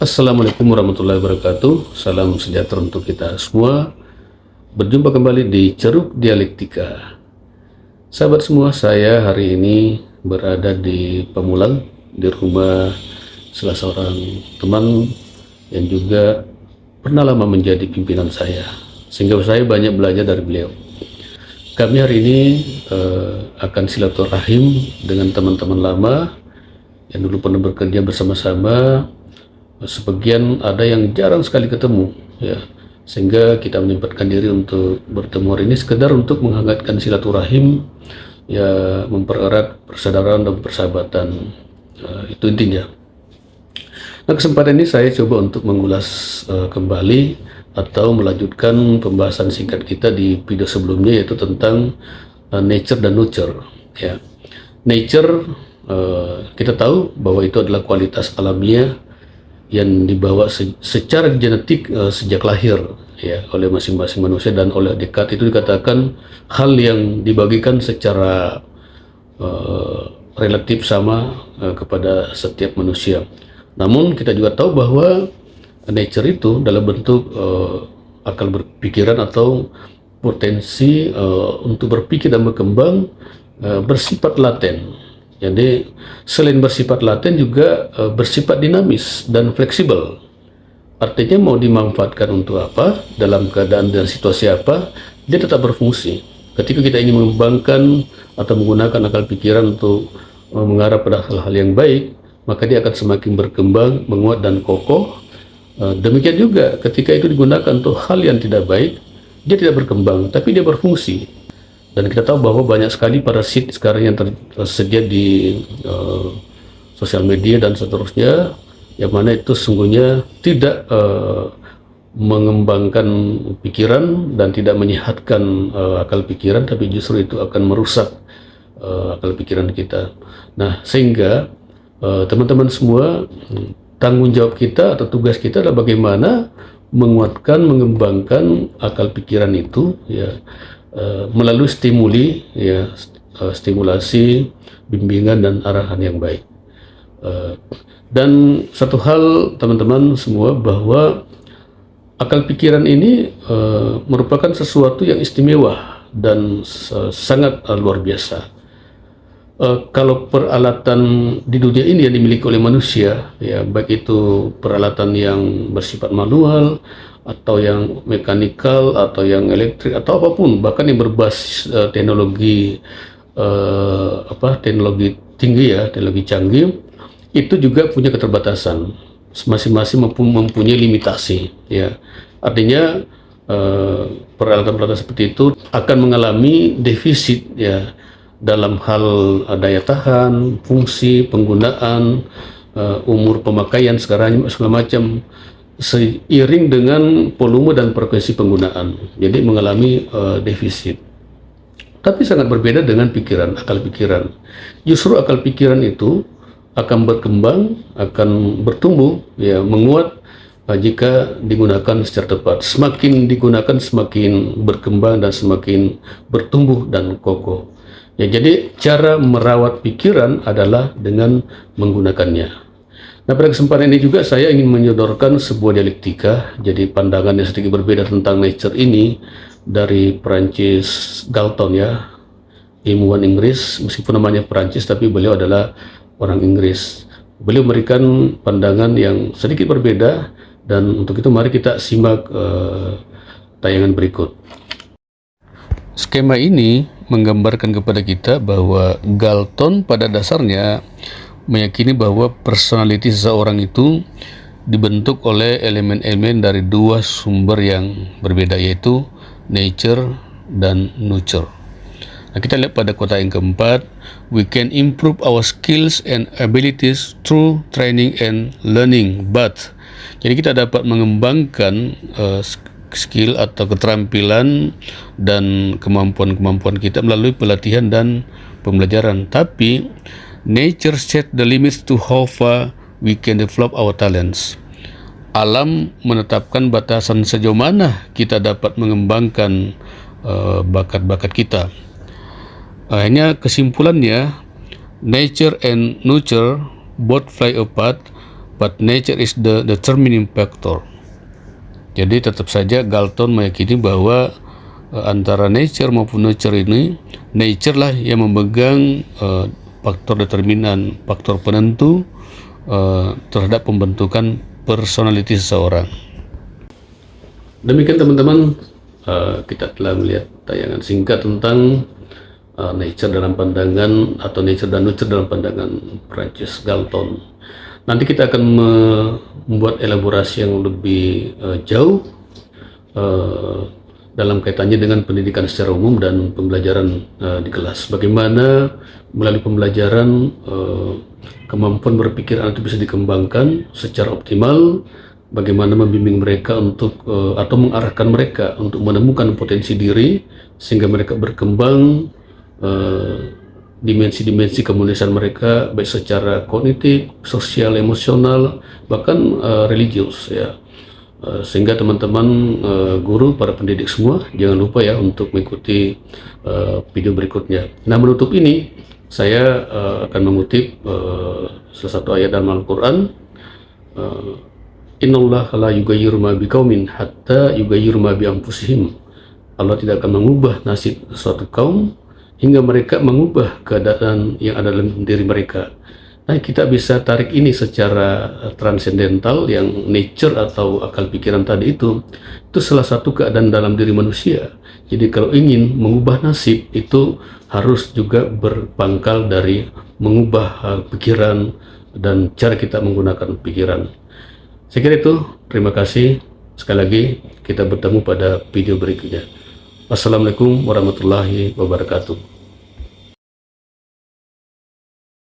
Assalamualaikum warahmatullahi wabarakatuh. Salam sejahtera untuk kita semua. Berjumpa kembali di Ceruk Dialektika. Sahabat semua, saya hari ini berada di Pamulang, di rumah salah seorang teman yang juga pernah lama menjadi pimpinan saya, sehingga saya banyak belajar dari beliau. Kami hari ini akan silaturahim dengan teman-teman lama yang dulu pernah bekerja bersama-sama. Sebagian ada yang jarang sekali ketemu, ya, sehingga kita menyempatkan diri untuk bertemu hari ini sekedar untuk menghangatkan silaturahim, ya, mempererat persaudaraan dan persahabatan. Itu intinya. Nah, kesempatan ini saya coba untuk mengulas kembali atau melanjutkan pembahasan singkat kita di video sebelumnya, yaitu tentang nature dan nurture, ya. Nature, kita tahu bahwa itu adalah kualitas alamiah yang dibawa secara genetik sejak lahir, ya, oleh masing-masing manusia, dan oleh Descartes itu dikatakan hal yang dibagikan secara relatif sama kepada setiap manusia. Namun kita juga tahu bahwa nature itu dalam bentuk akal berpikiran atau potensi untuk berpikir dan berkembang bersifat laten. Jadi selain bersifat laten juga bersifat dinamis dan fleksibel. Artinya mau dimanfaatkan untuk apa, dalam keadaan dan situasi apa, dia tetap berfungsi. Ketika kita ingin mengembangkan atau menggunakan akal pikiran untuk mengarah pada hal-hal yang baik, maka dia akan semakin berkembang, menguat dan kokoh. Demikian juga ketika itu digunakan untuk hal yang tidak baik, dia tidak berkembang, tapi dia berfungsi. Dan kita tahu bahwa banyak sekali parasit sekarang yang tersedia di sosial media dan seterusnya, yang mana itu sungguhnya tidak mengembangkan pikiran dan tidak menyehatkan akal pikiran, tapi justru itu akan merusak akal pikiran kita. Nah, sehingga teman-teman semua, tanggung jawab kita atau tugas kita adalah bagaimana menguatkan, mengembangkan akal pikiran itu, ya, melalui stimuli, ya, stimulasi, bimbingan dan arahan yang baik. Dan satu hal teman-teman semua, bahwa akal pikiran ini merupakan sesuatu yang istimewa dan sangat luar biasa. Kalau peralatan di dunia ini yang dimiliki oleh manusia, ya, baik itu peralatan yang bersifat manual atau yang mekanikal atau yang elektrik atau apapun, bahkan yang berbasis teknologi teknologi tinggi, ya, teknologi canggih, itu juga punya keterbatasan. Masing-masing mempunyai limitasi, ya. Artinya peralatan-peralatan seperti itu akan mengalami defisit, ya, dalam hal daya tahan, fungsi, penggunaan, umur pemakaian sekarang segala macam, seiring dengan volume dan frekuensi penggunaan. Jadi mengalami defisit. Tapi sangat berbeda dengan pikiran, akal pikiran. Justru akal pikiran itu akan berkembang, akan bertumbuh, ya, menguat jika digunakan secara tepat. Semakin digunakan, semakin berkembang dan semakin bertumbuh dan kokoh. Ya, jadi cara merawat pikiran adalah dengan menggunakannya. Nah, pada kesempatan ini juga saya ingin menyodorkan sebuah dialektika, jadi pandangan yang sedikit berbeda tentang nature ini dari Perancis Galton, ya, ilmuwan Inggris. Meskipun namanya Perancis, tapi beliau adalah orang Inggris. Beliau memberikan pandangan yang sedikit berbeda, dan untuk itu mari kita simak tayangan berikut. Skema ini menggambarkan kepada kita bahwa Galton pada dasarnya meyakini bahwa personality seseorang itu dibentuk oleh elemen-elemen dari dua sumber yang berbeda, yaitu nature dan nurture. Nah, kita lihat pada kotak yang keempat, we can improve our skills and abilities through training and learning, but, jadi kita dapat mengembangkan skill atau keterampilan dan kemampuan-kemampuan kita melalui pelatihan dan pembelajaran. Tapi nature set the limits to how far we can develop our talents. Alam menetapkan batasan sejauh mana kita dapat mengembangkan bakat-bakat kita. Hanya kesimpulannya, nature and nurture both fly apart, but nature is the determining factor. Jadi tetap saja Galton meyakini bahwa antara nature maupun nurture ini, nature lah yang memegang faktor determinan, faktor penentu terhadap pembentukan personality seseorang. Demikian teman-teman, kita telah melihat tayangan singkat tentang nature dalam pandangan atau nature dan nurture dalam pandangan Francis Galton. Nanti kita akan membuat elaborasi yang lebih jauh dalam kaitannya dengan pendidikan secara umum dan pembelajaran di kelas. Bagaimana melalui pembelajaran kemampuan berpikir anak itu bisa dikembangkan secara optimal, bagaimana membimbing mereka untuk atau mengarahkan mereka untuk menemukan potensi diri sehingga mereka berkembang dimensi-dimensi kemuliaan mereka baik secara kognitif, sosial, emosional, bahkan religius ya. Sehingga teman-teman guru, para pendidik semua jangan lupa ya untuk mengikuti video berikutnya. Nah, menutup ini saya akan mengutip salah satu ayat dalam Al-Quran. Innallaha la yughayyiru ma biqaumin hatta yughayyiru ma bi anfusihim. Allah tidak akan mengubah nasib suatu kaum hingga mereka mengubah keadaan yang ada dalam diri mereka. Nah, kita bisa tarik ini secara transendental, yang nature atau akal pikiran tadi itu salah satu keadaan dalam diri manusia. Jadi kalau ingin mengubah nasib itu harus juga berpangkal dari mengubah pikiran dan cara kita menggunakan pikiran. Saya kira itu. Terima kasih. Sekali lagi kita bertemu pada video berikutnya. Wassalamualaikum warahmatullahi wabarakatuh.